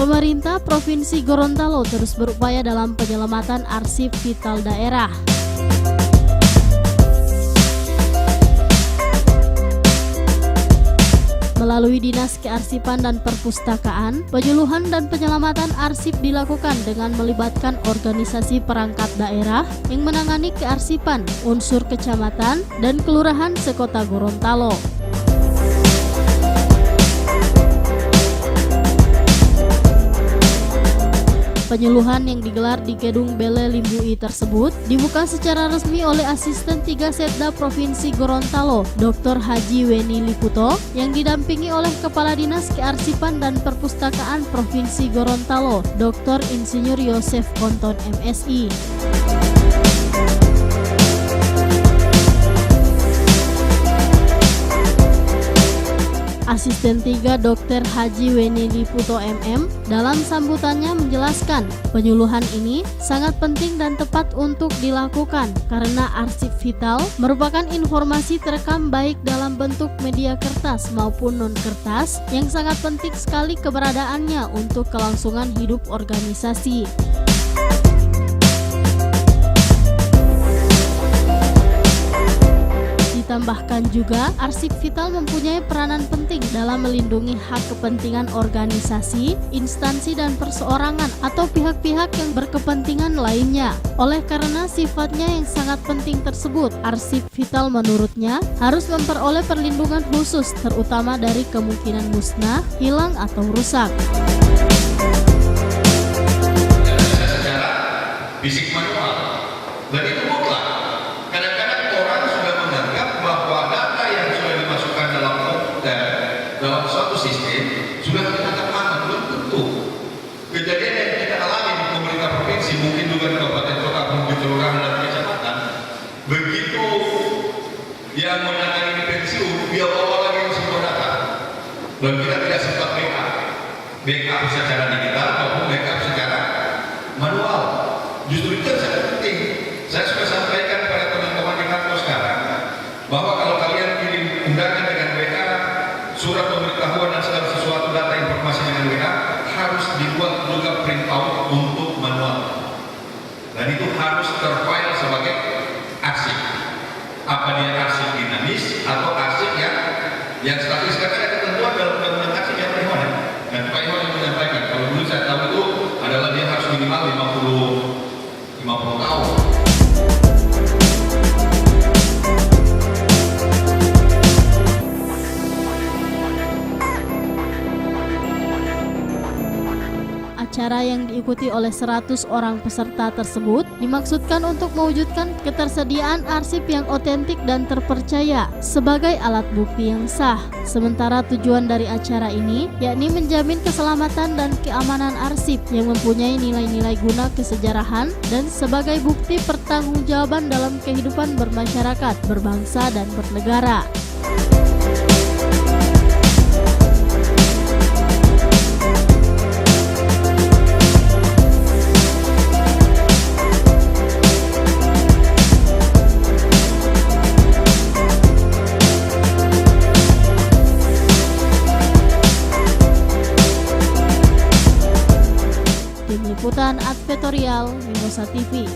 Pemerintah Provinsi Gorontalo terus berupaya dalam penyelamatan arsip vital daerah. Melalui Dinas Kearsipan dan Perpustakaan, penyuluhan dan penyelamatan arsip dilakukan dengan melibatkan organisasi perangkat daerah yang menangani kearsipan, unsur kecamatan, dan kelurahan sekota Gorontalo. Penyuluhan yang digelar di Gedung Bele Limbui tersebut dibuka secara resmi oleh Asisten 3 Setda Provinsi Gorontalo, Dr. Haji Weni Liputo, yang didampingi oleh Kepala Dinas Kearsipan dan Perpustakaan Provinsi Gorontalo, Dr. Insinyur Yosef Konton MSI. Asisten 3 Dr. Haji Weni Liputo MM dalam sambutannya menjelaskan penyuluhan ini sangat penting dan tepat untuk dilakukan karena arsip vital merupakan informasi terekam baik dalam bentuk media kertas maupun non-kertas yang sangat penting sekali keberadaannya untuk kelangsungan hidup organisasi. Ditambahkan juga, arsip vital mempunyai peranan penting dalam melindungi hak kepentingan organisasi, instansi dan perseorangan atau pihak-pihak yang berkepentingan lainnya. Oleh karena sifatnya yang sangat penting tersebut, arsip vital menurutnya harus memperoleh perlindungan khusus terutama dari kemungkinan musnah, hilang atau rusak. Secara fisik manual, dan itu mutlak. Kadang-kadang orang sudah menganggap bahwa data yang sudah dimasukkan dalam komputer, dalam suatu sistem, sudah dianggap aman. Belum tentu. Kejadian yang kita alami di pemerintah provinsi, mungkin juga di kabupaten kota, mungkin kelurahan dan kecamatan, begitu yang menangani pensiun, dia bawa lagi semua data. Dan kita tidak sempat backup secara digital maupun backup secara manual. Justru itu yang sangat penting. Saya sudah sampaikan kepada teman-teman di kantor sekarang bahwa kalau kalian kirim undangan dengan WA, surat pemberitahuan dan segala sesuatu data informasi dengan WA harus dibuat juga print out untuk manual. Dan itu harus terfile sebagai arsip. Apa dia arsip dinamis atau arsip yang statis? Karena ada ketentuan dalam undang-undang arsip yang Pak. Dan Pak Iwan yang menyampaikan, kalau dulu saya tahu itu adalah dia harus minimal 50 tahun. Acara yang diikuti oleh 100 orang peserta tersebut dimaksudkan untuk mewujudkan ketersediaan arsip yang otentik dan terpercaya sebagai alat bukti yang sah. Sementara tujuan dari acara ini yakni menjamin keselamatan dan keamanan arsip yang mempunyai nilai-nilai guna kesejarahan dan sebagai bukti pertanggungjawaban dalam kehidupan bermasyarakat, berbangsa dan bernegara. Tim Liputan Advertorial Mimosa TV.